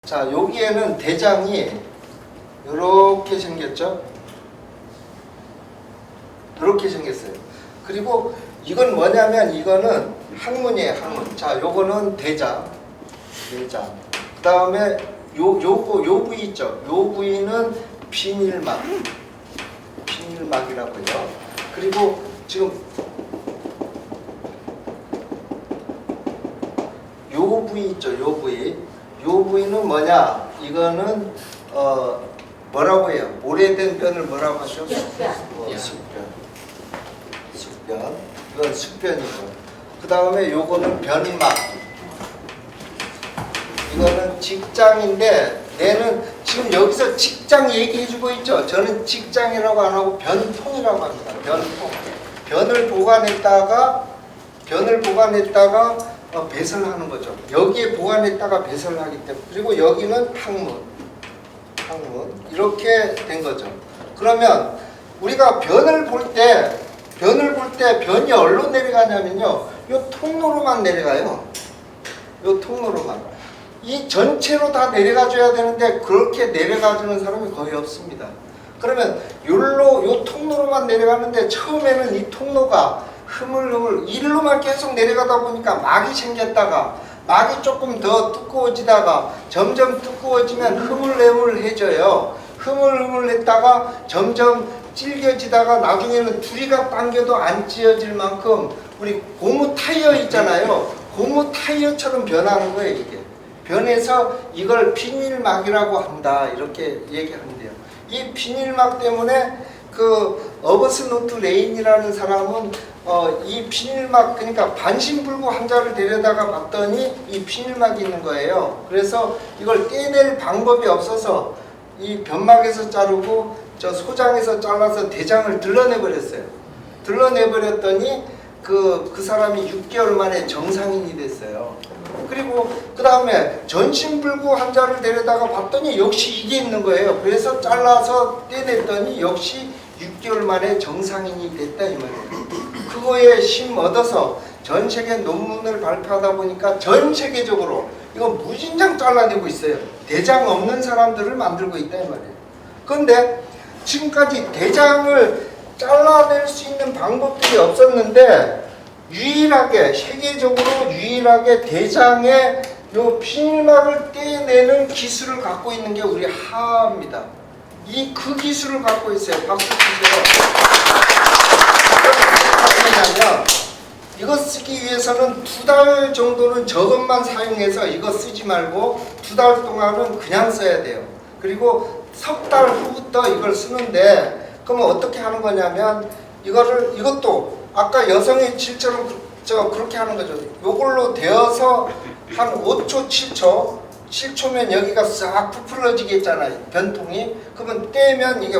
자, 여기에는 대장이 이렇게 생겼죠? 이렇게 생겼어요. 그리고 이건 뭐냐면 이거는 항문이에요, 항문. 자, 요거는 대장. 그 다음에 요 부위 있죠? 요 부위는 비닐막이라고요. 그리고 지금 요 부위 있죠? 요 부위. 요 부위는 뭐냐? 이거는 뭐라고 해요? 오래된 뼈를 뭐라고 하죠? 숙변. 숙변. 이건 숙변이죠. 그 다음에 요거는 변막. 이거는 직장인데 얘는 지금 여기서 직장 얘기해주고 있죠. 저는 직장이라고 안 하고 변통이라고 합니다. 변통. 변을 보관했다가 배설하는 거죠. 여기에 보관했다가 배설을 하기 때문에. 그리고 여기는 항문 이렇게 된 거죠. 그러면 우리가 변을 볼 때 변이 어디로 내려가냐면요, 요 통로로만 내려가요. 요 통로로만. 이 전체로 다 내려가 줘야 되는데 그렇게 내려가 주는 사람이 거의 없습니다. 그러면 요 통로로만 내려가는데 처음에는 이 통로가 흐물흐물 일로만 계속 내려가다 보니까 막이 생겼다가 막이 조금 더 두꺼워지다가 점점 두꺼워지면 흐물흐물해져요. 흐물흐물했다가 점점 질겨지다가 나중에는 두리가 당겨도 안 찢어질 만큼 우리 고무 타이어 있잖아요. 고무 타이어처럼 변하는 거예요, 이게. 변해서 이걸 비닐막이라고 한다, 이렇게 얘기하는데요. 이 비닐막 때문에 그 어버스노트 레인이라는 사람은 이 비닐막, 그러니까 반신불구 환자를 데려다가 봤더니 이 비닐막이 있는 거예요. 그래서 이걸 떼낼 방법이 없어서 이 변막에서 자르고 저 소장에서 잘라서 대장을 드러내버렸어요. 드러내버렸더니 그 사람이 6개월 만에 정상인이 됐어요. 그리고 그 다음에 전신불구 환자를 데려다가 봤더니 역시 이게 있는 거예요. 그래서 잘라서 떼냈더니 역시 6개월 만에 정상인이 됐다, 이 말이에요. 그거에 힘 얻어서 전 세계 논문을 발표하다 보니까 전 세계적으로 이거 무진장 잘라내고 있어요. 대장 없는 사람들을 만들고 있다, 이 말이에요. 그런데 지금까지 대장을 잘라낼 수 있는 방법들이 없었는데 세계적으로 유일하게 대장의 요 비닐막을 떼내는 기술을 갖고 있는 게 우리 하아입니다. 그 기술을 갖고 있어요. 박수 주세요. 왜냐면 이거 쓰기 위해서는 2달 정도는 저것만 사용해서 이거 쓰지 말고 2달 동안은 그냥 써야 돼요. 그리고 석 달 후부터 이걸 쓰는데, 그러면 어떻게 하는 거냐면 이것도 아까 여성의 질처럼 그렇게 하는 거죠. 요걸로 되어서 한 5초 7초면 여기가 싹 부풀어지겠잖아요, 변통이. 그러면 떼면 이게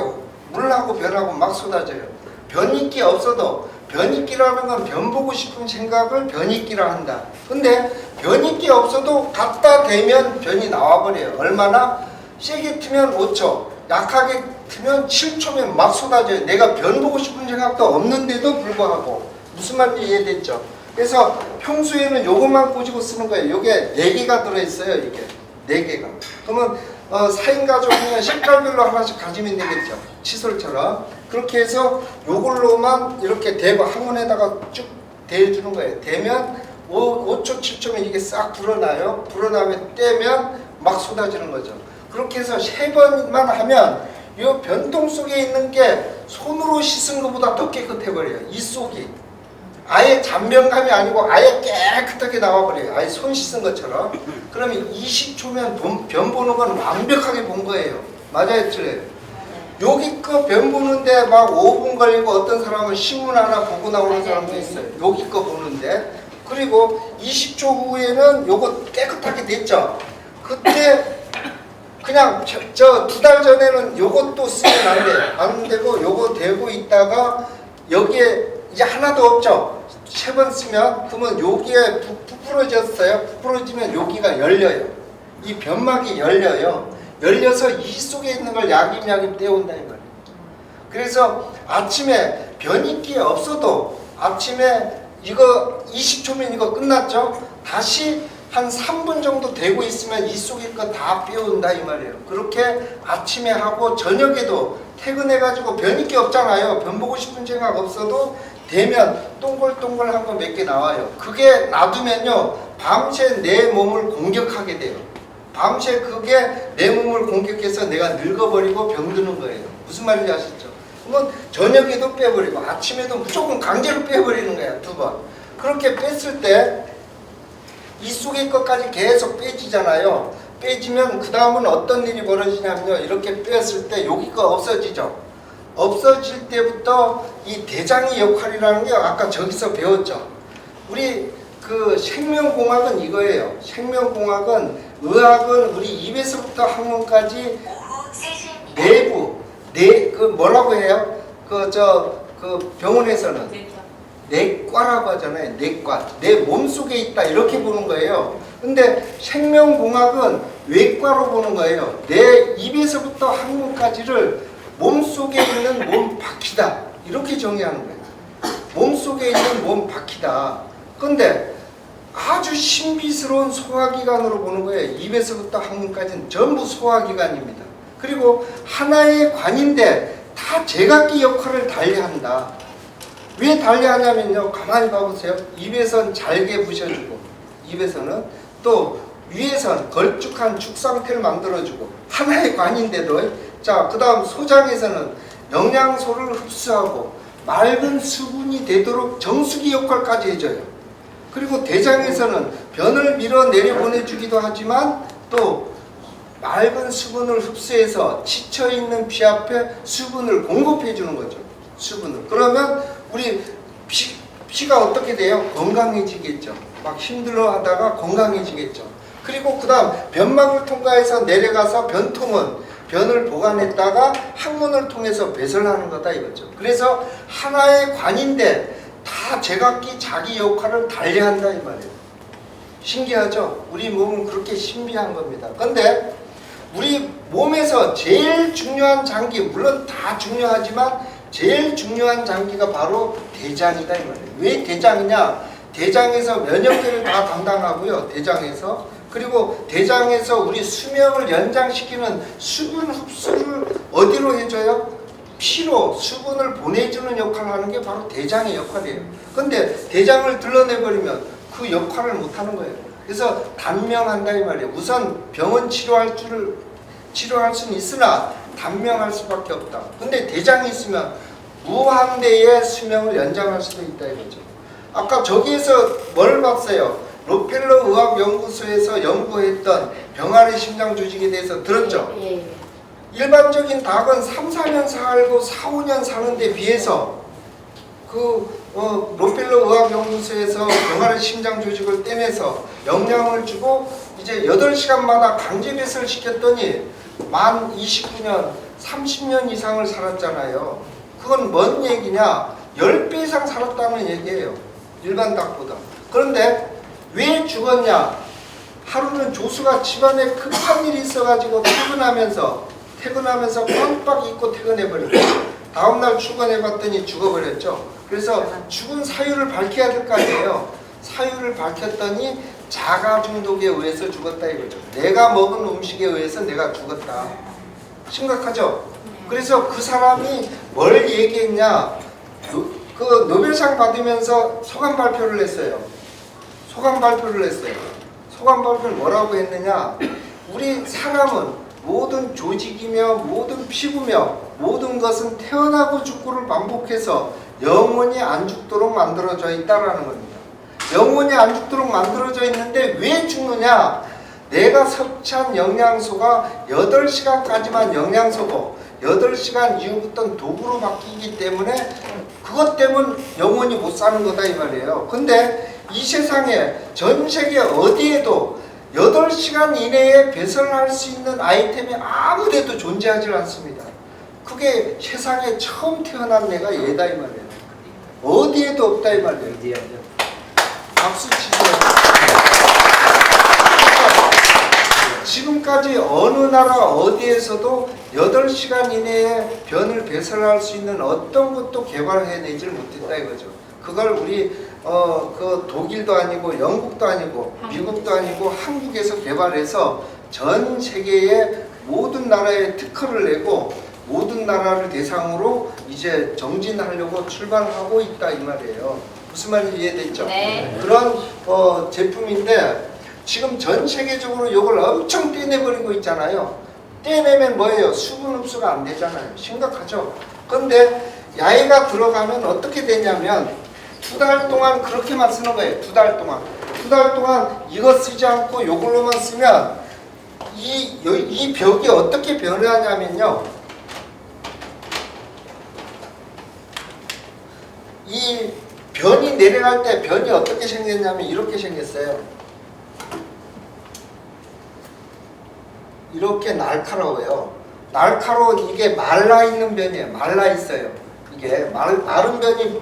물하고 변하고 막 쏟아져요. 변이끼 없어도, 변이끼라는 건 변 보고 싶은 생각을 변이끼라 한다. 근데 변이끼 없어도 갖다 대면 변이 나와버려요. 얼마나? 세게 트면 5초, 약하게 트면 7초면 막 쏟아져요. 내가 변 보고 싶은 생각도 없는데도 불구하고. 무슨 말인지 이해됐죠? 그래서 평소에는 요것만 꽂고 쓰는 거예요. 요게 4개가 들어있어요, 이게. 4개가. 그러면 4인 가족이면 색깔별로 하나씩 가지면 되겠죠. 칫솔처럼. 그렇게 해서 요걸로만 이렇게 대고 항문에다가 쭉 대주는 거예요. 대면 5초, 7초면 이게 싹 불어나요. 불어나면 떼면 막 쏟아지는 거죠. 그렇게 해서 3번만 하면 이 변통 속에 있는 게 손으로 씻은 것보다 더 깨끗해버려요. 이 속이. 아예 잔변감이 아니고 아예 깨끗하게 나와버려요. 아예 손 씻은 것처럼. 그러면 20초면 변 보는 건 완벽하게 본 거예요. 맞아요, 틀려요? 여기 거 변 보는데 막 5분 걸리고 어떤 사람은 신문 하나 보고 나오는 사람도 있어요. 여기 거 보는데. 그리고 20초 후에는 요거 깨끗하게 됐죠. 그때 그냥 2달 전에는 요것도 쓰면 안 돼요. 안 되고 요거 대고 있다가 여기에 이제 하나도 없죠. 3번 쓰면 그러면 여기에 부풀어졌어요. 부풀어지면 여기가 열려요. 이 변막이 열려요. 열려서 이 속에 있는 걸 야김야김 떼온다, 이거예요. 그래서 아침에 변이끼 없어도 아침에 이거 20초면 이거 끝났죠. 다시 한 3분 정도 되고 있으면 이 속에 거 다 빼온다 이 말이에요. 그렇게 아침에 하고 저녁에도 퇴근해가지고 변이 게 없잖아요. 변 보고 싶은 생각 없어도 되면 동글동글한 거 몇 개 나와요. 그게 놔두면요 밤새 내 몸을 공격하게 돼요. 밤새 그게 내 몸을 공격해서 내가 늙어버리고 병드는 거예요. 무슨 말인지 아시죠? 그러면 저녁에도 빼버리고 아침에도 무조건 강제로 빼버리는 거야. 2번. 그렇게 뺐을 때 이 속의 것까지 계속 빼지잖아요. 빼지면 그 다음은 어떤 일이 벌어지냐면요. 이렇게 뺐을 때 여기가 없어지죠. 없어질 때부터 이 대장의 역할이라는 게 아까 저기서 배웠죠. 우리 그 생명공학은 이거예요. 생명공학은 의학은 우리 입에서부터 학문까지 내부 그 뭐라고 해요? 그 병원에서는 내과라고 하잖아요. 내과. 내 몸속에 있다 이렇게 보는 거예요. 근데 생명공학은 외과로 보는 거예요. 내 입에서부터 학문까지를 몸속에 있는 몸 바퀴다 이렇게 정의하는 거예요. 몸속에 있는 몸 바퀴다. 근데 아주 신비스러운 소화기관으로 보는 거예요. 입에서부터 항문까지는 전부 소화기관입니다. 그리고 하나의 관인데 다 제각기 역할을 달리한다. 왜 달리하냐면요. 가만히 봐보세요. 입에선 잘게 부셔주고 입에서는 또 위에선 걸쭉한 죽 상태를 만들어주고 하나의 관인데도 자, 그 다음 소장에서는 영양소를 흡수하고 맑은 수분이 되도록 정수기 역할까지 해줘요. 그리고 대장에서는 변을 밀어 내려보내주기도 하지만 또 맑은 수분을 흡수해서 지쳐있는 피 앞에 수분을 공급해주는 거죠. 수분을. 그러면 우리 피가 어떻게 돼요? 건강해지겠죠. 막 힘들어 하다가 건강해지겠죠. 그리고 그 다음 변막을 통과해서 내려가서 변통은 변을 보관했다가 항문을 통해서 배설하는 거다 이거죠. 그래서 하나의 관인데 다 제각기 자기 역할을 달리한다 이 말이에요. 신기하죠? 우리 몸은 그렇게 신비한 겁니다. 근데 우리 몸에서 제일 중요한 장기, 물론 다 중요하지만 제일 중요한 장기가 바로 대장이다 이 말이에요. 왜 대장이냐? 대장에서 면역계를 다 담당하고요. 대장에서. 그리고 대장에서 우리 수명을 연장시키는 수분 흡수를 어디로 해줘요? 피로 수분을 보내주는 역할을 하는 게 바로 대장의 역할이에요. 근데 대장을 드러내버리면 그 역할을 못하는 거예요. 그래서 단명한다 이 말이에요. 우선 병은 치료할 수는 있으나 단명할 수밖에 없다. 근데 대장이 있으면 무한대의 수명을 연장할 수도 있다 이거죠. 아까 저기에서 뭘 봤어요? 록펠러 의학연구소에서 연구했던 병아리 심장 조직에 대해서 들었죠? 일반적인 닭은 3, 4년 살고 4, 5년 사는 데 비해서 록펠러 의학연구소에서 병아리 심장 조직을 떼내서 영양을 주고 이제 8시간마다 강제 배설을 시켰더니 만 29년, 30년 이상을 살았잖아요. 그건 뭔 얘기냐? 10배 이상 살았다는 얘기예요. 일반 닭보다. 그런데 왜 죽었냐? 하루는 조수가 집안에 급한 일이 있어가지고 퇴근하면서 깜빡 잊고 퇴근해버렸고 다음날 출근해봤더니 죽어버렸죠. 그래서 죽은 사유를 밝혀야 될 거 아니에요. 사유를 밝혔더니 자가 중독에 의해서 죽었다 이거죠. 내가 먹은 음식에 의해서 내가 죽었다. 심각하죠? 그래서 그 사람이 뭘 얘기했냐? 그 노벨상 받으면서 소감 발표를 했어요. 소감 발표를 뭐라고 했느냐? 우리 사람은 모든 조직이며 모든 피부며 모든 것은 태어나고 죽고를 반복해서 영원히 안 죽도록 만들어져 있다라는 겁니다. 영원히 안 죽도록 만들어져 있는데 왜 죽느냐? 내가 섭취한 영양소가 8시간까지만 영양소고 8시간 이후부터는 독으로 바뀌기 때문에 그것 때문에 영원히 못 사는 거다 이 말이에요. 근데 이 세상에 전 세계 어디에도 8시간 이내에 배설할 수 있는 아이템이 아무 데도 존재하지 않습니다. 그게 세상에 처음 태어난 애가 얘다 이 말이에요. 어디에도 없다 이 말이에요. 박수 치세요. 지금까지 어느 나라 어디에서도 8시간 이내에 변을 배설할 수 있는 어떤 것도 개발해내질 못했다 이거죠. 그걸 우리 그 독일도 아니고 영국도 아니고 미국도 아니고 한국에서 개발해서 전 세계의 모든 나라에 특허를 내고 모든 나라를 대상으로 이제 정진하려고 출발하고 있다 이 말이에요. 무슨 말인지 이해됐죠? 네. 그런 지품인데 지금 전 세계적으로 이걸 엄청 떼내버리고 있잖아요. 떼내면 뭐예요? 수분 흡수가 안 되잖아요. 심각하죠? 근데 야외가 들어가면 어떻게 되냐면 2달 동안 그렇게만 쓰는 거예요. 2달 동안. 2달 동안 이거 쓰지 않고 이걸로만 쓰면 이 벽이 어떻게 변하냐면요. 이 변이 내려갈 때 변이 어떻게 생겼냐면 이렇게 생겼어요. 이렇게 날카로워요. 날카로운 이게 말라있는 변이에요. 말라있어요. 이게 마른 변이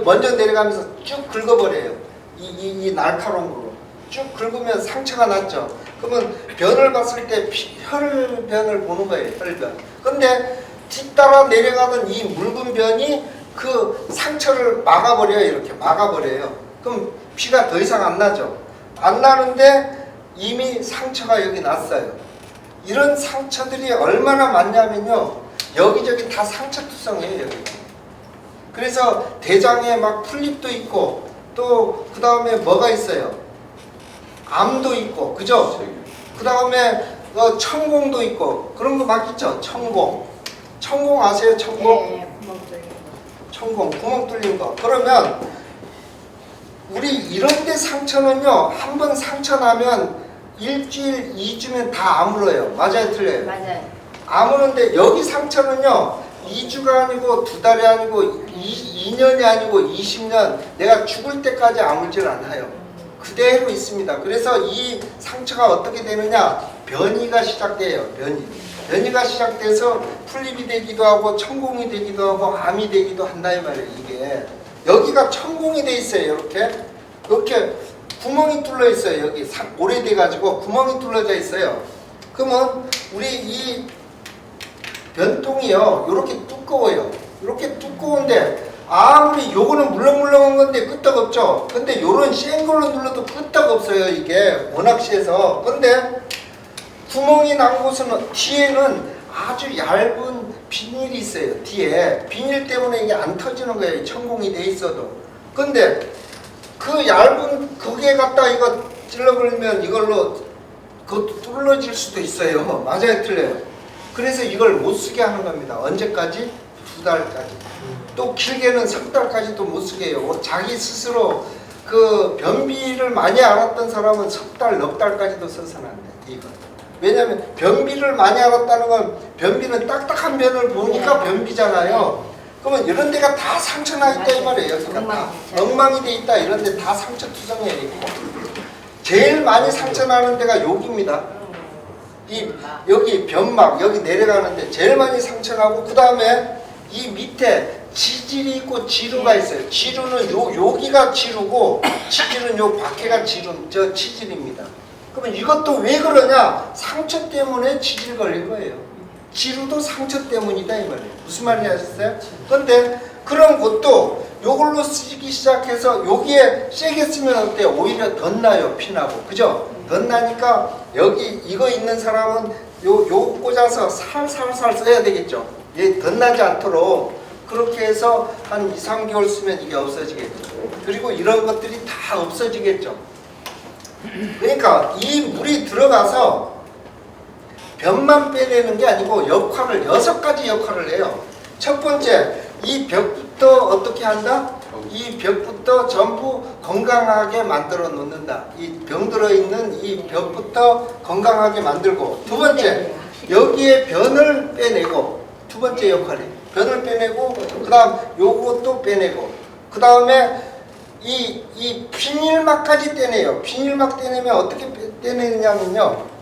먼저 내려가면서 쭉 긁어버려요. 이 날카로운 걸로. 쭉 긁으면 상처가 났죠. 그러면 변을 봤을 때 혈변을 보는 거예요. 혈변. 근데 뒤따라 내려가던 이 묽은 변이 그 상처를 막아버려요. 이렇게 막아버려요. 그럼 피가 더 이상 안 나죠. 안 나는데 이미 상처가 여기 났어요. 이런 상처들이 얼마나 많냐면요. 여기저기 다 상처투성이에요. 여기. 그래서 대장에 막 풀립도 있고 또 그 다음에 뭐가 있어요? 암도 있고 그죠? 그 다음에 천공도 있고 그런 거 막 있죠? 천공. 천공 아세요? 천공? 네, 구멍 뚫린 거. 천공 구멍 뚫린 거. 그러면 우리 이런데 상처는요. 한번 상처 나면 일주일, 2주면 다 아물어요. 맞아요, 틀려요? 맞아요. 아무는데 여기 상처는요 2주가 아니고 2달이 아니고 2년이 아니고 20년 내가 죽을 때까지 아물질 않아요. 그대로 있습니다. 그래서 이 상처가 어떻게 되느냐 변이가 시작돼요. 변이가 시작돼서 풀립이 되기도 하고 천공이 되기도 하고 암이 되기도 한다 이 말이에요. 이게 여기가 천공이 돼 있어요. 이렇게 구멍이 뚫려 있어요. 여기 오래돼 가지고 구멍이 뚫려져 있어요. 그러면 우리 이 변통이요 이렇게 두꺼워요. 이렇게 두꺼운데 아무리 요거는 물렁물렁한 건데 끄떡없죠. 근데 요런 센 걸로 눌러도 끄떡없어요. 이게 워낙 세서. 근데 구멍이 난 곳은 뒤에는 아주 얇은 비닐이 있어요. 뒤에 비닐 때문에 이게 안 터지는 거예요. 천공이 돼 있어도. 근데 그 얇은 거기에 갖다 이거 찔러버리면 이걸로 그것도 뚫어질 수도 있어요. 맞아요, 틀려요? 그래서 이걸 못 쓰게 하는 겁니다. 언제까지? 2달까지. 또 길게는 3달까지도 못 쓰게 해요. 자기 스스로 그 변비를 많이 알았던 사람은 3달, 넉 달까지도 써서는 안 돼. 이거. 왜냐하면 변비를 많이 알았다는 건 변비는 딱딱한 변을 보니까 변비잖아요. 그러면 이런 데가 다 상처 나 있다 이 말이에요. 여기가 다 엉망이 돼 있다. 이런 데 다 상처 투성해 있고. 제일 많이 상처 나는 데가 여기입니다. 여기 변막 여기 내려가는데 제일 많이 상처 나고 그 다음에 이 밑에 지질이 있고 지루가 있어요. 지루는 여기가 지루고 지질은 요 밖에가 저 치질입니다. 그러면 이것도 왜 그러냐? 상처 때문에 지질 걸린 거예요. 지루도 상처 때문이다 이 말이에요. 무슨 말인지 아셨어요? 근데 그런 것도 요걸로 쓰기 시작해서 여기에 세게 쓰면 어때요? 오히려 덧나요. 피나고. 그죠? 덧나니까 여기 이거 있는 사람은 요 꽂아서 살살살 써야 되겠죠. 얘 덧나지 않도록 그렇게 해서 한 2, 3개월 쓰면 이게 없어지겠죠. 그리고 이런 것들이 다 없어지겠죠. 그러니까 이 물이 들어가서 변만 빼내는 게 아니고 역할을 6가지 역할을 해요. 첫 번째, 이 벽부터 어떻게 한다? 이 벽부터 전부 건강하게 만들어 놓는다. 이 병들어 있는 이 벽부터 건강하게 만들고, 두 번째, 여기에 변을 빼내고, 두 번째 역할이 변을 빼내고, 그 다음 요것도 빼내고, 그 다음에 이 비닐막까지 떼내요. 비닐막 떼내면 어떻게 떼내냐면요.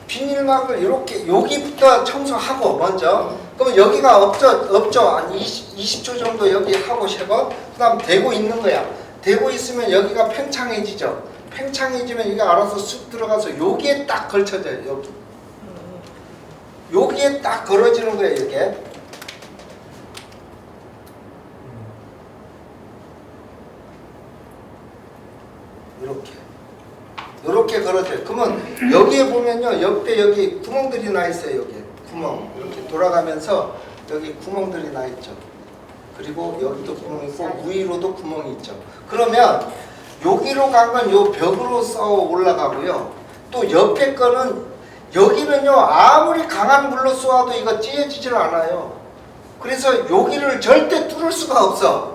비닐막을 이렇게 여기부터 청소하고 먼저. 그러면 여기가 없죠. 한 20초 정도 여기 하고 쉐버. 그 다음 대고 있는 거야. 대고 있으면 여기가 팽창해지죠. 팽창해지면 이게 알아서 쑥 들어가서 여기에 딱 걸쳐져요. 여기에 딱 걸어지는 거예요. 이게 이렇게 걸어져요. 그러면 여기에 보면요, 옆에 여기 구멍들이 나 있어요. 여기 구멍 이렇게 돌아가면서 여기 구멍들이 나 있죠. 그리고 여기도 구멍이 있고 위로도 구멍이 있죠. 그러면 여기로 간 건 요 벽으로 써 올라가고요. 또 옆에 거는 여기는요, 아무리 강한 물로 쏘아도 이거 찢어지질 않아요. 그래서 여기를 절대 뚫을 수가 없어.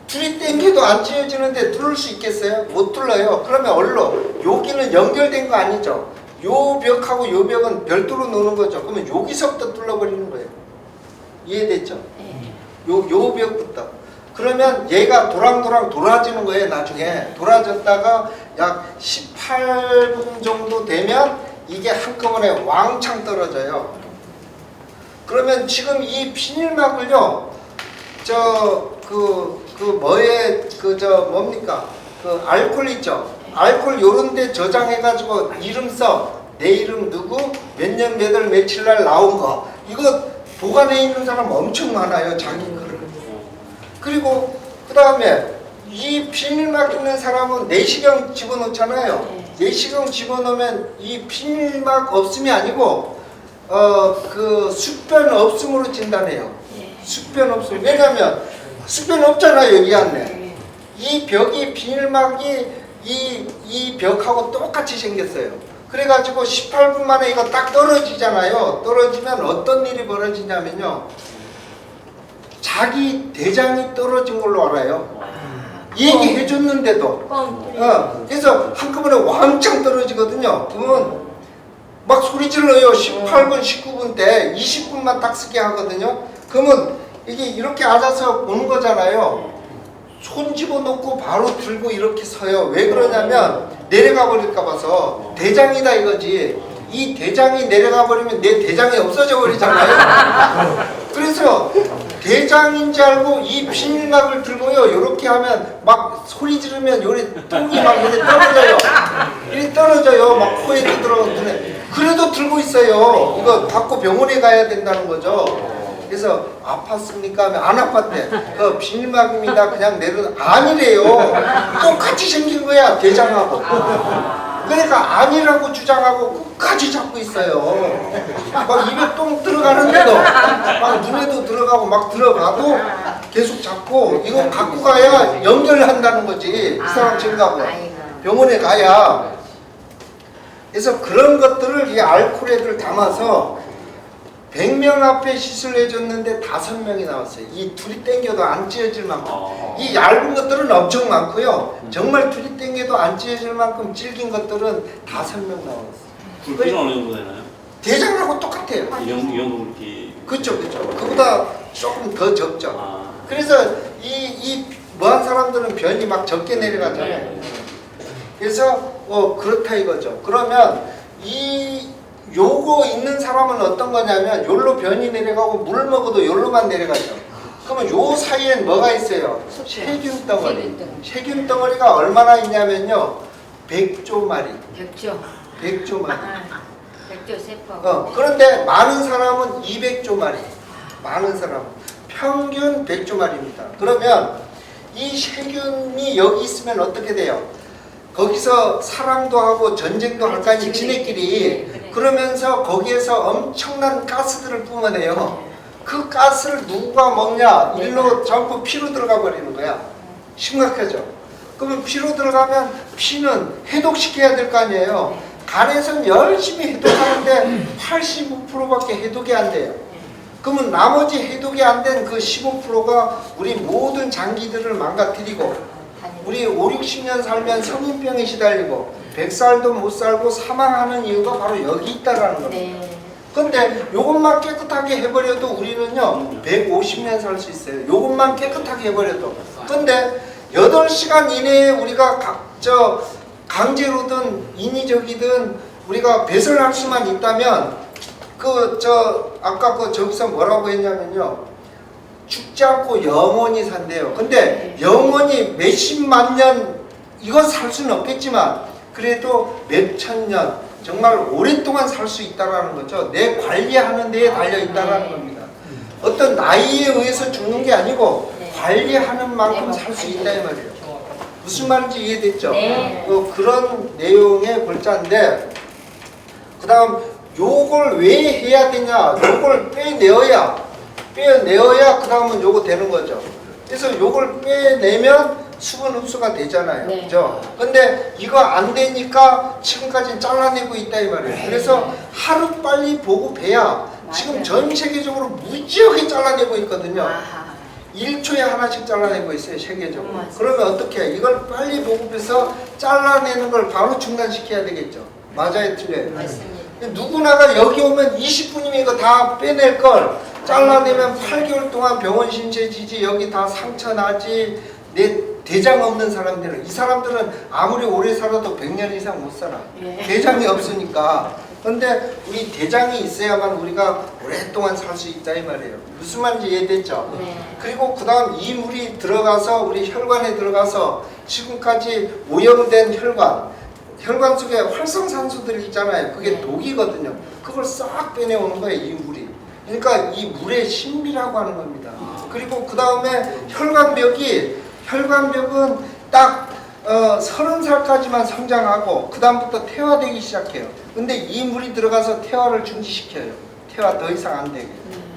줄이 땡겨도 안 찢어지는데 뚫을 수 있겠어요? 못 뚫어요. 그러면 얼로 여기는 연결된 거 아니죠? 요 벽하고 요 벽은 별도로 노는 거죠. 그러면 여기서부터 뚫어버리는 거예요. 이해됐죠? 요 벽부터. 그러면 얘가 도랑도랑 돌아지는 거예요. 나중에 돌아졌다가 약 18분 정도 되면 이게 한꺼번에 왕창 떨어져요. 그러면 지금 이 비닐막을요, 뭡니까? 그 알콜 있죠? 알콜 요런데 저장해가지고 이름 써. 내 이름 누구, 몇 년 몇 월 며칠 날 나온 거. 이거 보관해 있는 사람 엄청 많아요. 자기 거를. 그리고 그 다음에 이 비닐막 있는 사람은 내시경 집어넣잖아요. 내시경 집어넣으면 이 비닐막 없음이 아니고 그 숙변 없음으로 진단해요. 숙변 없음. 왜냐면 숙변 없잖아요. 여기 안에. 이 벽이 비닐막이 이 벽하고 똑같이 생겼어요. 그래가지고 18분 만에 이거 딱 떨어지잖아요. 떨어지면 어떤 일이 벌어지냐면요, 자기 대장이 떨어진 걸로 알아요. 얘기해 줬는데도. 그래서 한꺼번에 왕창 떨어지거든요. 그러면 막 소리 질러요. 18분, 19분 때 20분만 딱 쓰게 하거든요. 그러면 이게 이렇게 앉아서 보는 거잖아요. 손 집어넣고 바로 들고 이렇게 서요. 왜 그러냐면 내려가 버릴까 봐서. 대장이다 이거지. 이 대장이 내려가 버리면 내 대장이 없어져 버리잖아요. 그래서 대장인지 알고 이 비닐막을 들고요, 이렇게 하면 막 소리 지르면 요리 똥이 막 이렇게 떨어져요. 이렇게 떨어져요. 막 코에도 들어가고 눈에. 그래도 들고 있어요. 이거 갖고 병원에 가야 된다는 거죠. 그래서 아팠습니까? 하면 안 아팠대. 그 비닐막입니다. 그냥 아니래요. 똑같이 생긴 거야, 대장하고. 그러니까 아니라고 주장하고 끝까지 잡고 있어요. 막 입에 똥 들어가는데도 막 눈에도 들어가고 막 들어가도 계속 잡고, 이거 갖고 가야 연결한다는 거지. 이 사람 증가고 병원에 가야. 그래서 그런 것들을 이 알코올에들 담아서 100명 앞에 시술해 줬는데 5명이 나왔어요. 이 둘이 땡겨도 안 찢어질 만큼. 이 얇은 것들은 엄청 많고요. 정말 둘이 땡겨도 안 찢어질 만큼 질긴 것들은 5명 나왔어요. 굵기는 어느 정도 되나요? 대장하고 똑같아요. 이 정도 굵기. 그렇죠. 그보다 조금 더 적죠. 그래서 이 뭐한 사람들은 변이 막 적게 내려가잖아요. 그래서 그렇다 이거죠. 그러면 요거 있는 사람은 어떤 거냐면 요로 변이 내려가고 물 먹어도 요로만 내려가죠. 그러면 요 사이엔 뭐가 있어요? 세균 덩어리. 세균 덩어리가 얼마나 있냐면요, 100조 마리. 100조 마리. 100조 세포. 그런데 많은 사람은 200조 마리. 많은 사람은 평균 100조 마리입니다. 그러면 이 세균이 여기 있으면 어떻게 돼요? 거기서 사랑도 하고 전쟁도 할 거 아니, 지네끼리. 그러면서 거기에서 엄청난 가스들을 뿜어내요. 그 가스를 누가 먹냐? 일로 전부 피로 들어가 버리는 거야. 심각하죠. 그러면 피로 들어가면 피는 해독시켜야 될 거 아니에요. 간에서는 열심히 해독하는데 85%밖에 해독이 안 돼요. 그러면 나머지 해독이 안 된 그 15%가 우리 모든 장기들을 망가뜨리고, 우리 5, 60년 살면 성인병에 시달리고 100살도 못 살고 사망하는 이유가 바로 여기 있다라는 겁니다. 근데 요것만 깨끗하게 해버려도 우리는요 150년 살 수 있어요. 요것만 깨끗하게 해버려도. 근데 8시간 이내에 우리가 강제로든 인위적이든 우리가 배설할 수만 있다면 아까 저기서 뭐라고 했냐면요, 죽지 않고 영원히 산대요. 근데 영원히 몇십만 년 이건 살 수는 없겠지만 그래도 몇천 년 정말 오랫동안 살 수 있다라는 거죠. 내 관리하는 데에 달려 있다라는 겁니다. 어떤 나이에 의해서 죽는 게 아니고 관리하는 만큼 살 수 있다 이 말이에요. 무슨 말인지 이해됐죠? 네. 그런 내용의 글자인데 그 다음 요걸 왜 해야 되냐, 요걸 빼내어야 그 다음은 요거 되는 거죠. 그래서 요걸 빼내면 수분 흡수가 되잖아요. 네. 그죠? 근데 이거 안 되니까 지금까지 잘라내고 있다 이 말이에요. 그래서 하루 빨리 보급해야 지금 맞아요. 전 세계적으로 무지하게 잘라내고 있거든요. 아하. 1초에 하나씩 잘라내고 있어요, 세계적으로. 맞아요. 그러면 어떻게 해? 이걸 빨리 보급해서 잘라내는 걸 바로 중단시켜야 되겠죠. 맞아요, 틀려요? 맞습니다. 누구나가 여기 오면 20분이면 이거 다 빼낼 걸 잘라내면 8개월 동안 병원 신세지지, 여기 다 상처 나지, 내 대장 없는 사람들은, 이 사람들은 아무리 오래 살아도 100년 이상 못 살아. 예. 대장이 없으니까. 근데 우리 대장이 있어야만 우리가 오랫동안 살 수 있다 이 말이에요. 무슨 말인지 이해됐죠? 네. 그리고 그 다음 이 물이 들어가서 우리 혈관에 들어가서 지금까지 오염된 혈관 속에 활성산소들이 있잖아요. 그게 독이거든요. 그걸 싹 빼내오는 거예요, 이 물이. 그러니까 이 물의 신비라고 하는 겁니다. 그리고 그 다음에 혈관벽은 딱 30살까지만 성장하고 그 다음부터 퇴화되기 시작해요. 근데 이 물이 들어가서 퇴화를 중지시켜요. 퇴화 더 이상 안 되게.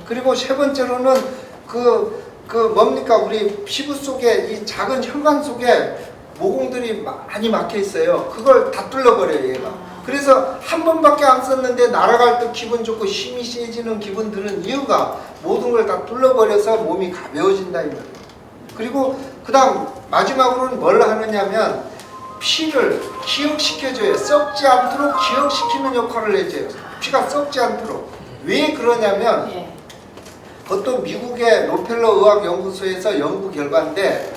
그리고 세 번째로는 뭡니까, 우리 피부 속에 이 작은 혈관 속에 모공들이 많이 막혀 있어요. 그걸 다 뚫려버려요, 얘가. 그래서 한 번밖에 안 썼는데 날아갈 때 기분 좋고 힘이 세지는 기분 드는 이유가 모든 걸 다 뚫려버려서 몸이 가벼워진다 이 말이에요. 그리고 그 다음 마지막으로는 뭘 하느냐면 피를 기억시켜줘요. 썩지 않도록 기억시키는 역할을 해줘요. 피가 썩지 않도록. 왜 그러냐면 예. 그것도 미국의 록펠러 의학연구소에서 연구 결과인데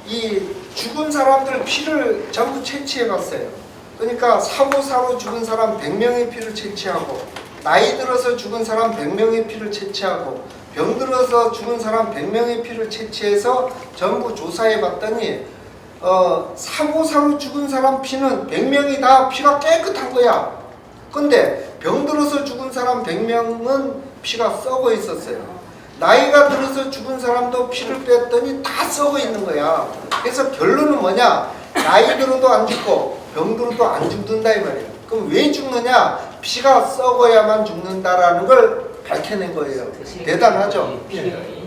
이 죽은 사람들 피를 전부 채취해봤어요. 그러니까 사고사로 죽은 사람 100명의 피를 채취하고, 나이 들어서 죽은 사람 100명의 피를 채취하고, 병들어서 죽은 사람 100명의 피를 채취해서 전부 조사해봤더니 사고사로 죽은 사람 피는 100명이 다 피가 깨끗한 거야. 근데 병들어서 죽은 사람 100명은 피가 썩어 있었어요. 나이가 들어서 죽은 사람도 피를 뺐더니 다 썩어 있는 거야. 그래서 결론은 뭐냐? 나이 들어도 안 죽고 병들어도 안 죽는다 이 말이에요. 그럼 왜 죽느냐? 피가 썩어야만 죽는다라는 걸 밝혀낸 거예요. 대단하죠?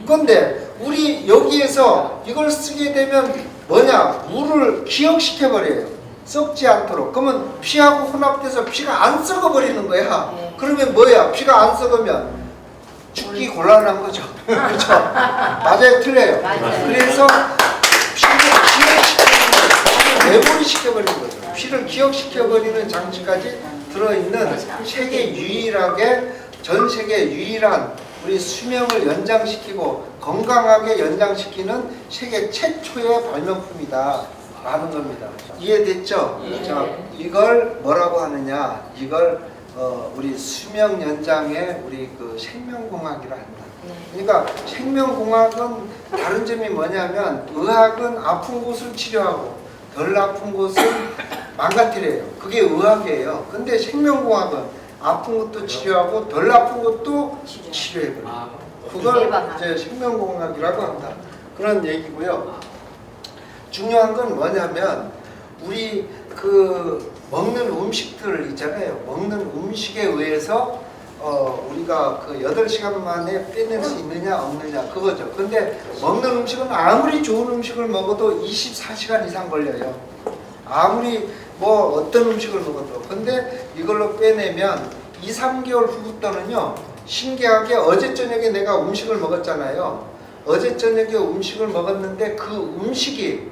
그런데 우리 여기에서 이걸 쓰게 되면 뭐냐? 물을 기억시켜버려요. 썩지 않도록. 그러면 피하고 혼합돼서 피가 안 썩어버리는 거야. 그러면 뭐야? 피가 안 썩으면 죽기 곤란한 거죠. 그렇죠? 맞아요, 틀려요. 맞아요. 그래서 피를 기억시켜버리는 거예요. 메모리 시켜버리는 거죠. 피를 기억시켜버리는 장치까지 들어있는 전 세계 유일한 우리 수명을 연장시키고 건강하게 연장시키는 세계 최초의 발명품이다 라는 겁니다. 이해됐죠? 예. 자, 이걸 뭐라고 하느냐? 이걸 우리 수명 연장의 우리 그 생명공학이라 한다. 그러니까 생명공학은 다른 점이 뭐냐면 의학은 아픈 곳을 치료하고 덜 아픈 곳을 망가뜨려요. 그게 의학이에요. 근데 생명공학은 아픈 것도 치료하고 덜 아픈 것도 치료해버려요. 그걸 이제 생명공학이라고 한다. 그런 얘기고요. 중요한 건 뭐냐면 우리 그 먹는 음식들 있잖아요. 먹는 음식에 의해서 우리가 그 8시간 만에 빼낼 수 있느냐 없느냐 그거죠. 근데 먹는 음식은 아무리 좋은 음식을 먹어도 24시간 이상 걸려요. 아무리 뭐 어떤 음식을 먹어도. 근데 이걸로 빼내면 2, 3개월 후부터는요, 신기하게 어제 저녁에 내가 음식을 먹었잖아요. 어제 저녁에 음식을 먹었는데 그 음식이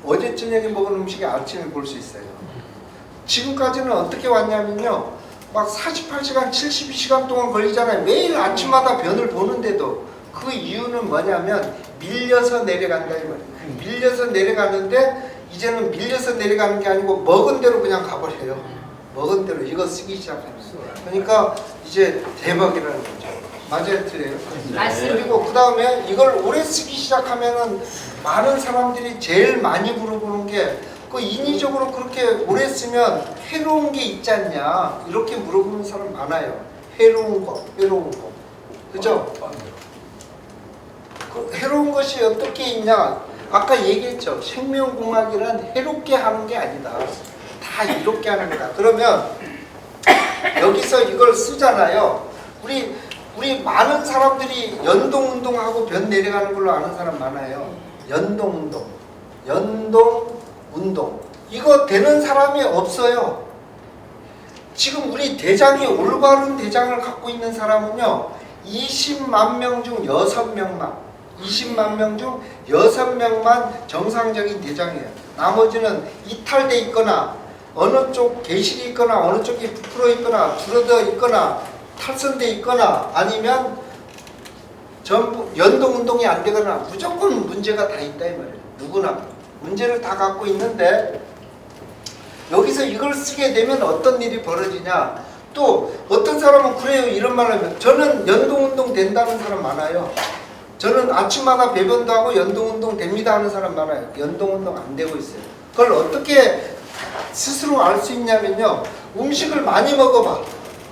어제 저녁에 먹은 음식이 아침에 볼 수 있어요. 지금까지는 어떻게 왔냐면요, 막 48시간, 72시간 동안 걸리잖아요. 매일 아침마다 변을 보는데도. 그 이유는 뭐냐면 밀려서 내려간다 이 말이에요. 밀려서 내려가는데 이제는 밀려서 내려가는 게 아니고 먹은 대로 그냥 가버려요. 먹은 대로 이거 쓰기 시작하면. 그러니까 이제 대박이라는 거죠. 맞아요, 틀려요? 맞습니다. 그리고 그 다음에 이걸 오래 쓰기 시작하면은 많은 사람들이 제일 많이 물어보는 게 그 인위적으로 그렇게 오래 쓰면 해로운 게 있지 않냐 이렇게 물어보는 사람 많아요. 해로운 거. 그죠? 그 해로운 것이 어떻게 있냐? 아까 얘기했죠. 생명공학이란 해롭게 하는 게 아니다. 다 이롭게 하는 거다. 그러면 여기서 이걸 쓰잖아요. 우리 많은 사람들이 연동운동하고 변 내려가는 걸로 아는 사람 많아요. 연동운동, 연동운동. 이거 되는 사람이 없어요. 지금 우리 대장이 올바른 대장을 갖고 있는 사람은요, 20만 명 중 6명만, 20만 명 중 6명만 정상적인 대장이에요. 나머지는 이탈돼 있거나 어느 쪽 개실이 있거나 어느 쪽이 부풀어 있거나 줄어들어 있거나 탈선돼 있거나 아니면 전부 연동운동이 안 되거나 무조건 문제가 다 있다 이 말이에요. 누구나 문제를 다 갖고 있는데 여기서 이걸 쓰게 되면 어떤 일이 벌어지냐. 또 어떤 사람은 그래요. 이런 말 하면 저는 연동운동 된다는 사람 많아요. 저는 아침마다 배변도 하고 연동운동 됩니다 하는 사람 많아요. 연동운동 안 되고 있어요. 그걸 어떻게 스스로 알 수 있냐면요. 음식을 많이 먹어봐.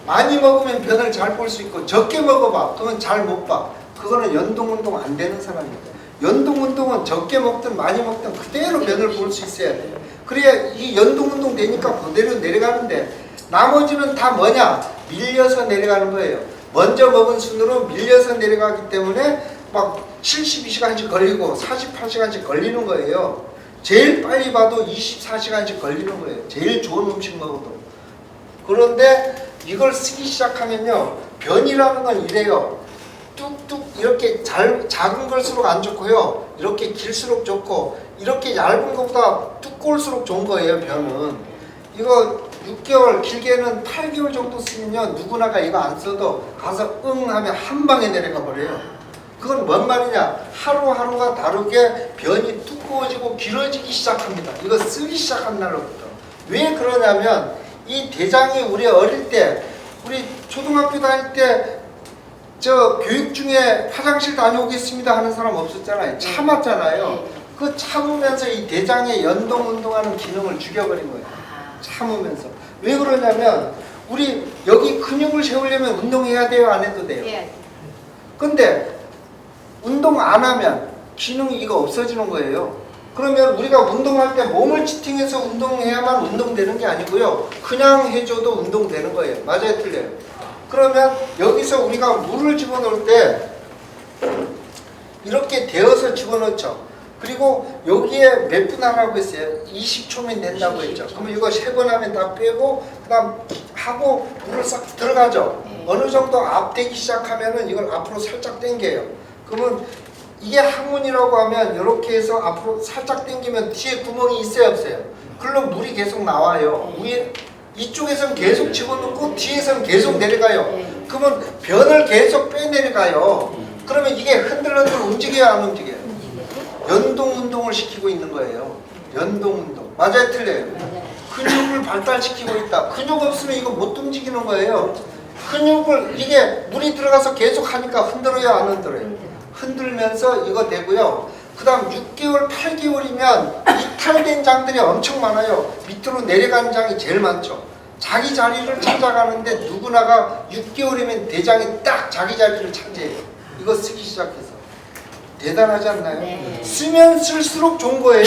많이 먹으면 변을 잘 볼 수 있고 적게 먹어봐. 그러면 잘 못 봐. 그거는 연동운동 안 되는 사람입니다. 연동운동은 적게 먹든 많이 먹든 그대로 변을 볼 수 있어야 돼요. 그래야 이 연동운동 되니까 그대로 내려가는데 나머지는 다 뭐냐? 밀려서 내려가는 거예요. 먼저 먹은 순으로 밀려서 내려가기 때문에 막 72시간씩 걸리고 48시간씩 걸리는 거예요. 제일 빨리 봐도 24시간씩 걸리는 거예요. 제일 좋은 음식 먹어도. 그런데 이걸 쓰기 시작하면요. 변이라는 건 이래요. 뚝뚝 이렇게 작은 걸수록 안 좋고요. 이렇게 길수록 좋고 이렇게 얇은 것보다 두꺼울수록 좋은 거예요. 변은. 이거 6개월 길게는 8개월 정도 쓰면요. 누구나가 이거 안 써도 가서 응 하면 한 방에 내려가 버려요. 그건 뭔 말이냐. 하루하루가 다르게 변이 두꺼워지고 길어지기 시작합니다. 이거 쓰기 시작한 날로부터. 왜 그러냐면 이 대장이 우리 어릴 때 우리 초등학교 다닐 때 저 교육 중에 화장실 다녀오겠습니다 하는 사람 없었잖아요. 참았잖아요. 그 참으면서 이 대장의 연동운동하는 기능을 죽여버린 거예요. 참으면서. 왜 그러냐면 우리 여기 근육을 세우려면 운동해야 돼요? 안 해도 돼요? 근데 운동 안 하면 기능이 이거 없어지는 거예요. 그러면 우리가 운동할 때 몸을 지탱해서 운동해야만 운동되는 게 아니고요. 그냥 해줘도 운동되는 거예요. 맞아요? 틀려요? 그러면 여기서 우리가 물을 집어넣을 때 이렇게 데워서 집어넣죠. 그리고 여기에 몇 분 하라고 했어요? 20초면 된다고 했죠. 그러면 이거 3번 하면 다 빼고 그 다음 하고 물을 싹 들어가죠. 어느 정도 앞대기 시작하면은 이걸 앞으로 살짝 당겨요. 그러면 이게 항문이라고 하면 이렇게 해서 앞으로 살짝 당기면 뒤에 구멍이 있어요 없어요? 그럼 물이 계속 나와요. 위에 이쪽에서는 계속 집어넣고 뒤에서는 계속 내려가요. 그러면 변을 계속 빼내려가요. 그러면 이게 흔들흔들 움직여요 안 움직여요? 연동운동을 시키고 있는 거예요. 연동운동. 맞아요 틀려요? 근육을 발달시키고 있다. 근육 없으면 이거 못 움직이는 거예요. 근육을 이게 물이 들어가서 계속 하니까 흔들어요 안 흔들어요? 흔들면서 이거 되고요. 그 다음 6개월 8개월이면 이탈된 장들이 엄청 많아요. 밑으로 내려가는 장이 제일 많죠. 자기 자리를 찾아가는데 누구나가 6개월이면 대장이 딱 자기 자리를 차지해요. 이거 쓰기 시작해서. 대단하지 않나요? 네. 쓰면 쓸수록 좋은 거예요.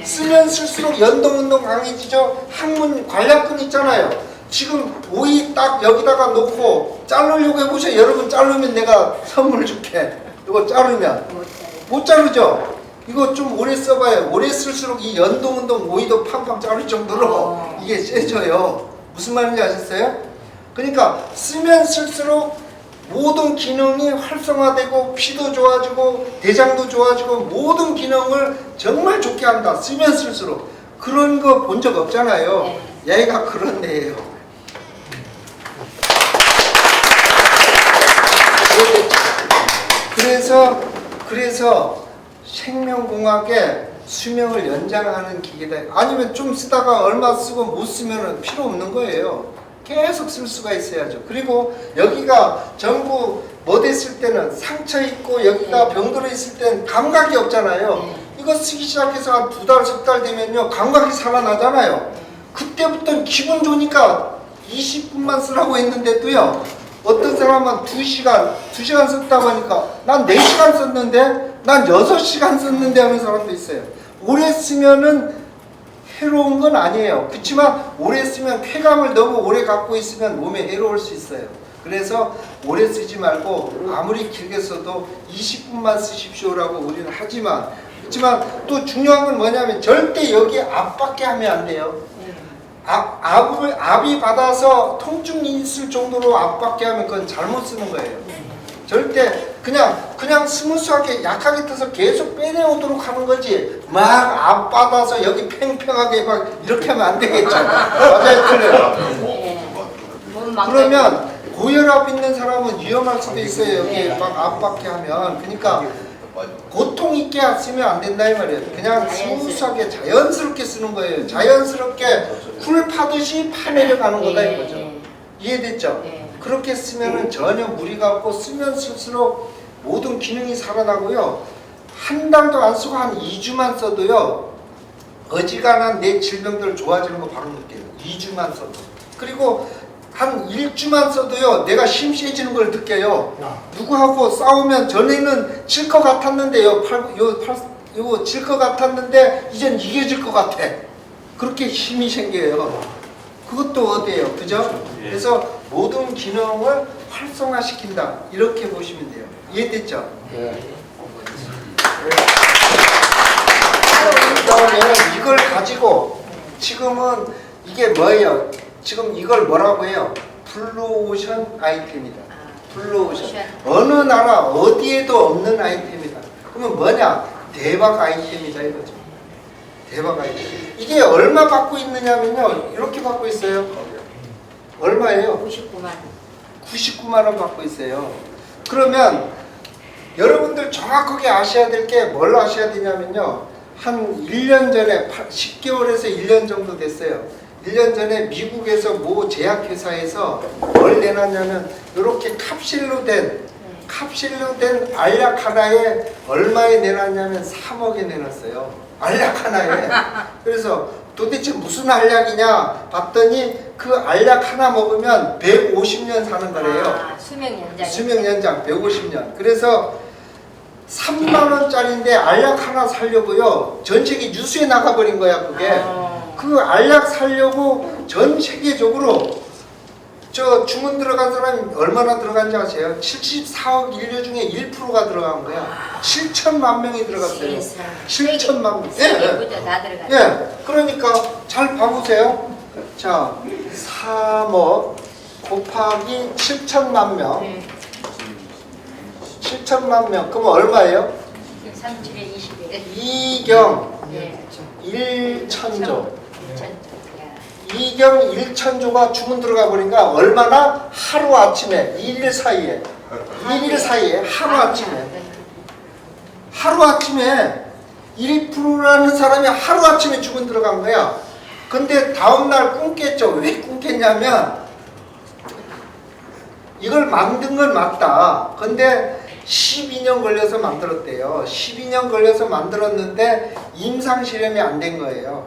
쓰면 쓸수록 연동운동 강해지죠. 항문 관략근 있잖아요. 지금 오이 딱 여기다가 놓고 자르려고 해보세요. 여러분 자르면 내가 선물 줄게. 이거 자르면 못 자르죠? 이거 좀 오래 써봐요. 오래 쓸수록 이 연동운동 오이도 팡팡 자를 정도로 이게 세져요. 무슨 말인지 아셨어요? 그러니까 쓰면 쓸수록 모든 기능이 활성화되고 피도 좋아지고 대장도 좋아지고 모든 기능을 정말 좋게 한다. 쓰면 쓸수록. 그런 거 본 적 없잖아요. 얘가 그런 애예요. 그래서 생명공학에 수명을 연장하는 기계다. 아니면 좀 쓰다가 얼마 쓰고 못 쓰면 필요 없는 거예요. 계속 쓸 수가 있어야죠. 그리고 여기가 전부 뭐 됐을 때는 상처 있고 여기가 병들어 있을 때는 감각이 없잖아요. 이거 쓰기 시작해서 한 2달, 3달 되면요. 감각이 살아나잖아요. 그때부터는 기분 좋으니까 20분만 쓰라고 했는데도요. 어떤 사람은 2시간 썼다고 하니까 난 4시간 썼는데 난 6시간 썼는데 하는 사람도 있어요. 오래 쓰면은 해로운 건 아니에요. 그렇지만 오래 쓰면 쾌감을 너무 오래 갖고 있으면 몸에 해로울 수 있어요. 그래서 오래 쓰지 말고 아무리 길게 써도 20분만 쓰십시오라고 우리는 하지만 그렇지만 또 중요한 건 뭐냐면 절대 여기 앞밖에 하면 안 돼요. 압이 받아서 통증이 있을 정도로 압밖에 하면 그건 잘못 쓰는 거예요. 절대 그냥 스무스하게 약하게 떠서 계속 빼내오도록 하는 거지 막 압 받아서 여기 팽팽하게 막 이렇게 하면 안 되겠죠. 맞아요, 틀려요. 그러면 고혈압 있는 사람은 위험할 수도 있어요. 여기 막 압 받게 하면. 그러니까 고통 있게 쓰면 안 된다 이 말이에요. 그냥 스무스하게 자연스럽게 쓰는 거예요. 자연스럽게 풀 파듯이 파내려가는 거다 이거죠. 이해됐죠? 그렇게 쓰면은 전혀 무리가 없고 쓰면 쓸수록 모든 기능이 살아나고요. 한 달도 안 쓰고 한 2주만 써도요. 어지간한 내 질병들 좋아지는 거 바로 느껴요. 2주만 써도. 그리고 한 1주만 써도요. 내가 심취해지는 걸 느껴요. 누구하고 싸우면 전에는 질 것 같았는데요. 요거 질 것 같았는데 이젠 이겨질 것 같아. 그렇게 힘이 생겨요. 그것도 어때요? 그죠? 그래서 모든 기능을 활성화시킨다. 이렇게 보시면 돼요. 이해됐죠? 그다음에 이걸 가지고 지금은 이게 뭐예요? 지금 이걸 뭐라고 해요? 블루오션 아이템이다. 블루오션. 어느 나라 어디에도 없는 아이템이다. 그러면 뭐냐? 대박 아이템이다 이거죠. 대박 아이템. 이게 얼마 받고 있느냐면요. 이렇게 받고 있어요. 얼마예요? 99만 원. 99만 원 받고 있어요. 그러면 여러분들 정확하게 아셔야 될 게 뭘 아셔야 되냐면요. 한 1년 전에 10개월에서 1년 정도 됐어요. 1년 전에 미국에서 모 제약회사에서 뭘 내놨냐면 이렇게 캡슐로 된 알약 하나에 얼마에 내놨냐면 3억에 내놨어요. 알약 하나에. 그래서 도대체 무슨 알약이냐 봤더니 그 알약 하나 먹으면 150년 사는 거래요. 수명 연장. 수명 연장 150년. 그래서 3만 원짜리인데 알약 하나 사려고요. 전 세계 뉴스에 나가버린 거야 그게. 그 알약 사려고 전 세계적으로 저 주문 들어간 사람이 얼마나 들어간지 아세요? 74억 인류 중에 1%가 들어간 거야. 7천만 명이 들어갔어요. 7천만 명. 세계부터 다 들어가요. 예. 그러니까 잘 봐보세요. 자, 3억 곱하기 7천만 명. 7천만 명. 그럼 얼마예요? 37에 21. 2경 네. 1천조. 2경 1천조가 주문 들어가 보니까 얼마나 하루아침에 1일 사이에 하루아침에 1%라는 사람이 하루아침에 주문 들어간 거야. 근데 다음날 꿈깼죠. 왜 꿈깼냐면 이걸 만든 건 맞다. 근데 12년 걸려서 만들었대요. 12년 걸려서 만들었는데 임상실험이 안 된 거예요.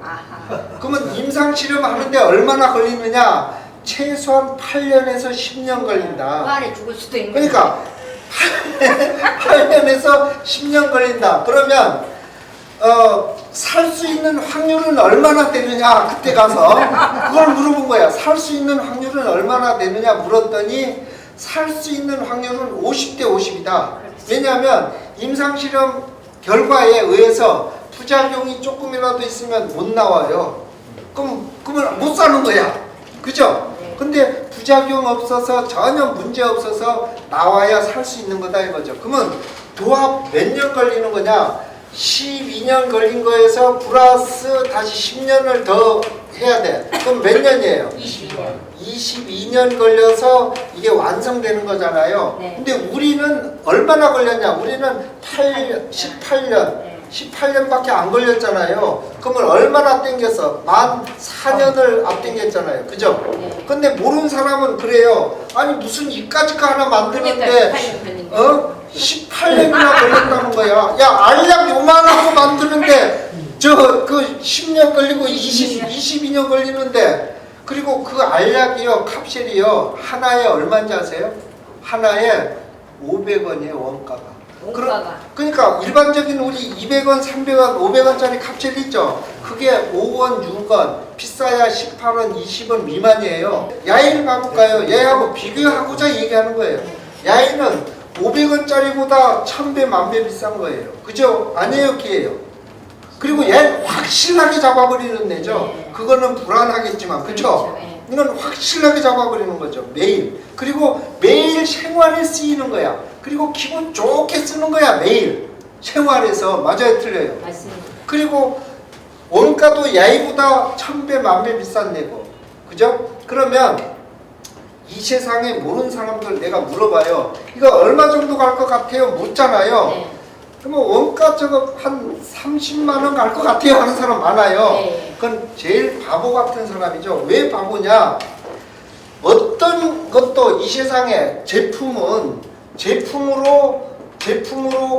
그러면 임상실험 하는데 얼마나 걸리느냐? 최소한 8년에서 10년 걸린다. 그 안에 죽을 수도 있는. 그러니까 8년에서 10년 걸린다. 그러면 살 수 있는 확률은 얼마나 되느냐? 그때 가서 그걸 물어본 거야. 살 수 있는 확률은 얼마나 되느냐 물었더니 살 수 있는 확률은 50대 50이다. 왜냐하면 임상실험 결과에 의해서 부작용이 조금이라도 있으면 못 나와요. 그러면 못 사는 거야. 그죠? 근데 부작용 없어서 전혀 문제 없어서 나와야 살 수 있는 거다 이거죠. 그러면 도합 몇 년 걸리는 거냐? 12년 걸린 거에서 플러스 다시 10년을 더 해야 돼. 그럼 몇 년이에요? 22년. 22년 걸려서 이게 완성되는 거잖아요. 네. 근데 우리는 얼마나 걸렸냐? 우리는 18년밖에 안 걸렸잖아요. 그러면 얼마나 땡겼어? 만 4년을 앞당겼잖아요. 그죠? 네. 근데 모르는 사람은 그래요. 아니 무슨 이까짓 거 하나 만드는데 18년이나 걸렸다는 거야. 야 알약 요만한 거 만드는데 그 10년 걸리고 22년 걸리는데 그리고 그 알약이요 캡슐이요 하나에 얼마인지 아세요? 하나에 500원이에요, 원가가. 원가가. 그러니까 일반적인 우리 200원, 300원, 500원짜리 값젤 있죠? 그게 5원, 6원, 비싸야 18원, 20원 미만이에요. 야이를 봐볼까요? 야이하고 비교하고자 얘기하는 거예요. 야이는 500원짜리보다 1000배, 1000배 비싼 거예요. 그죠? 아니에요, 기예요. 그리고 얘는 확실하게 잡아버리는 애죠. 그거는 불안하겠지만, 그쵸? 그렇죠, 예. 이건 확실하게 잡아버리는 거죠. 매일. 그리고 매일 생활에 쓰이는 거야. 그리고 기분 좋게 쓰는 거야. 매일. 생활에서. 맞아요, 틀려요? 맞습니다. 그리고 원가도 야이보다 1000배, 1000배 비싼 내고. 그죠? 그러면 이 세상에 모르는 사람들 내가 물어봐요. 이거 얼마 정도 갈 것 같아요? 묻잖아요. 네. 그러면 원가 저거 한 30만 원 갈 것 같아요 하는 사람 많아요. 네. 그건 제일 바보 같은 사람이죠. 왜 바보냐? 어떤 것도 이 세상에 제품으로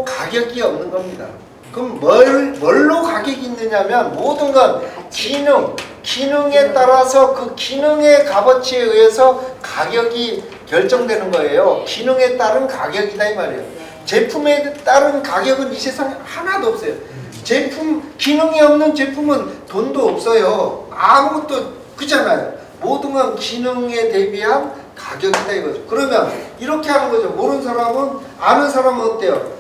가격이 없는 겁니다. 그럼 뭘로 가격이 있느냐면 모든 건 기능에 따라서 그 기능의 값어치에 의해서 가격이 결정되는 거예요. 기능에 따른 가격이다 이 말이에요. 제품에 따른 가격은 이 세상에 하나도 없어요. 기능이 없는 제품은 돈도 없어요. 아무것도 그잖아요. 모든 건 기능에 대비한 가격이다 이거죠. 그러면 이렇게 하는 거죠. 모르는 사람은, 아는 사람은 어때요?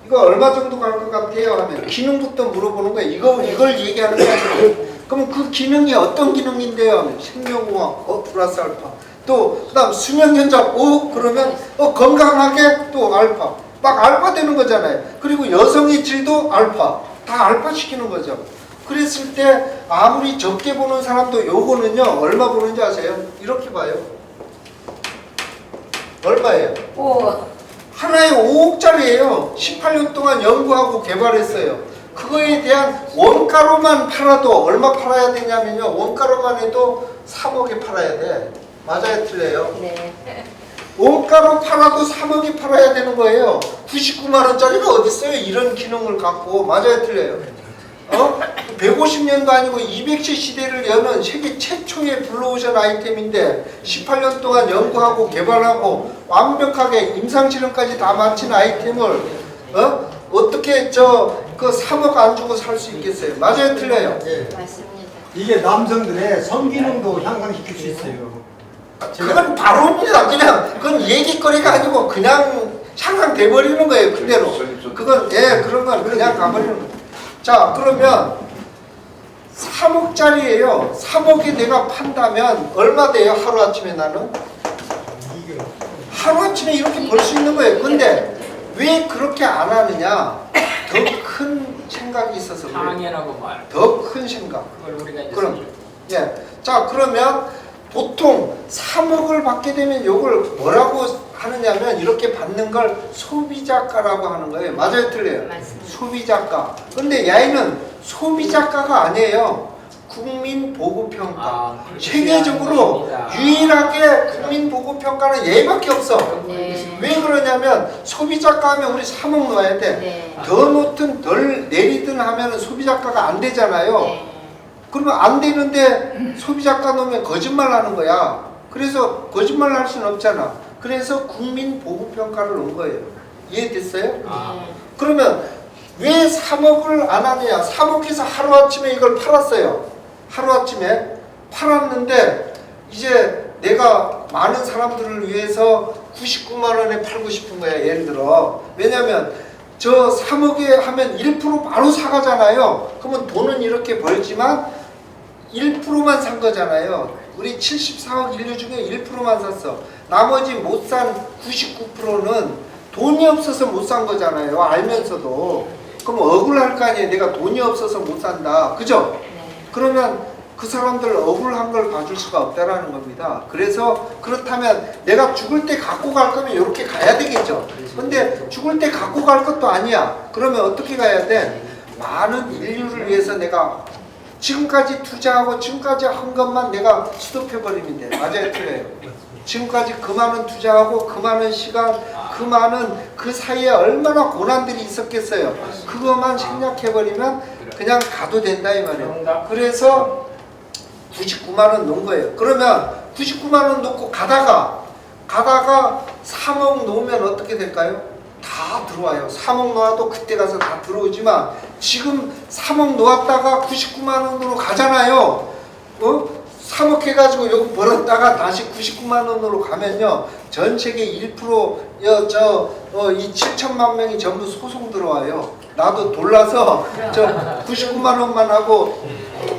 이거 얼마 정도 갈 것 같아요? 하면 기능부터 물어보는 거예요. 이걸 얘기하는 거예요. 그럼 그 기능이 어떤 기능인데요? 하면 생명공학, 플러스 알파. 또 그다음 수명연장, 그러면 건강하게 또 알파. 막 알파 되는 거잖아요. 그리고 여성의 질도 알파. 다 알파 시키는 거죠. 그랬을 때 아무리 적게 보는 사람도 요거는요 얼마 보는지 아세요? 이렇게 봐요. 얼마예요? 하나에 5억짜리예요. 18년 동안 연구하고 개발했어요. 그거에 대한 원가로만 팔아도 얼마 팔아야 되냐면요. 원가로만 해도 3억에 팔아야 돼. 맞아요, 틀려요? 네. 원가로 팔아도 3억에 팔아야 되는 거예요. 99만 원짜리가 어디 있어요? 이런 기능을 갖고. 맞아요, 틀려요? 150년도 아니고 200세 시대를 여는 세계 최초의 블루오션 아이템인데 18년 동안 연구하고 개발하고 완벽하게 임상실험까지 다 마친 아이템을 어떻게 그 3억 안 주고 살 수 있겠어요? 맞아요, 틀려요? 예. 맞습니다. 이게 남성들의 성기능도 향상시킬 수 있어요. 그건 바로입니다. 그건 얘기거리가 아니고 그냥 향상돼 버리는 거예요. 그대로. 그건 그런 건 그냥 가버리는 거예요. 자, 그러면 3억짜리예요. 3억에 내가 판다면 얼마 돼요? 하루아침에 나는? 하루아침에 이렇게 벌 수 있는 거예요. 근데 왜 그렇게 안 하느냐? 더 큰 생각이 있어서 그래요. 당연하고 말. 더 큰 생각. 그걸 우리가 이제 그럼 자, 그러면 보통 3억을 받게 되면 이걸 뭐라고 하느냐면 이렇게 받는 걸 소비자가라고 하는 거예요. 맞아요, 틀려요? 맞습니다. 소비자가. 근데 야이는 소비자가가 아니에요. 국민보고평가. 세계적으로 유일하게 국민보고평가는 얘밖에 없어. 네. 왜 그러냐면 소비자가 하면 우리 3억 넣어야 돼. 네. 더 놓든 덜 내리든 하면 소비자가가 안 되잖아요. 네. 그러면 안 되는데 소비자가 넣으면 거짓말 하는 거야. 그래서 거짓말 할 수는 없잖아. 그래서 국민보고평가를 넣은 거예요. 이해됐어요? 네. 그러면 왜 3억을 안 하느냐? 3억에서 하루아침에 이걸 팔았어요. 하루아침에 팔았는데 이제 내가 많은 사람들을 위해서 99만 원에 팔고 싶은 거야. 예를 들어. 왜냐면 저 3억에 하면 1% 바로 사가잖아요. 그러면 돈은 이렇게 벌지만 1%만 산 거잖아요. 우리 74억 인류 중에 1%만 샀어. 나머지 못 산 99%는 돈이 없어서 못 산 거잖아요. 알면서도. 그럼 억울할 거 아니에요. 내가 돈이 없어서 못 산다. 그죠? 네. 그러면 그 사람들 억울한 걸 봐줄 수가 없다라는 겁니다. 그래서 그렇다면 내가 죽을 때 갖고 갈 거면 이렇게 가야 되겠죠. 근데 죽을 때 갖고 갈 것도 아니야. 그러면 어떻게 가야 돼? 많은 인류를 위해서 내가 지금까지 투자하고 지금까지 한 것만 내가 스톱해버리면 돼. 맞아요, 틀려요? 지금까지 그 많은 투자하고 그 많은 시간, 그 많은 그 사이에 얼마나 고난들이 있었겠어요. 그것만 생략해버리면 그냥 가도 된다 이 말이에요. 그래서 99만 원 넣은 거예요. 그러면 99만 원 넣고 가다가 가다가 3억 놓으면 어떻게 될까요? 다 들어와요. 3억 놓아도 그때 가서 다 들어오지만 지금 3억 놓았다가 99만 원으로 가잖아요. 3억 해가지고 요거 벌었다가 다시 99만 원으로 가면요. 전 세계 1%, 이 7천만 명이 전부 소송 들어와요. 나도 놀라서 저 99만 원만 하고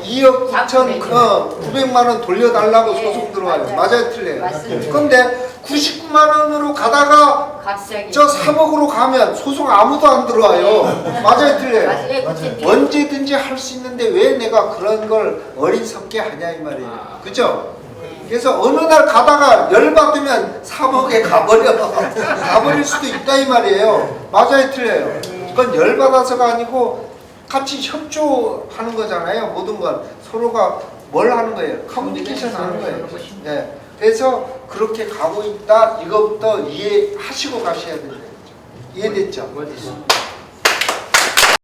2억 9,900만 원 돌려달라고 소송 들어와요. 맞아요, 틀려요? 맞습니다. 근데 99만 원으로 가다가 갑자기. 저 3억으로 가면 소송 아무도 안 들어와요. 맞아요, 틀려요? 맞아요. 언제든지 할 수 있는데 왜 내가 그런 걸 어리석게 하냐 이 말이에요. 그죠? 그래서 어느 날 가다가 열받으면 3억에 가버릴 수도 있다 이 말이에요. 맞아요, 틀려요? 그건 열받아서가 아니고 같이 협조하는 거잖아요. 모든 건 서로가 뭘 하는 거예요? 커뮤니케이션 하는 거예요. 네. 그래서 그렇게 가고 있다. 이것부터 이해하시고 가셔야 된다. 이해됐죠?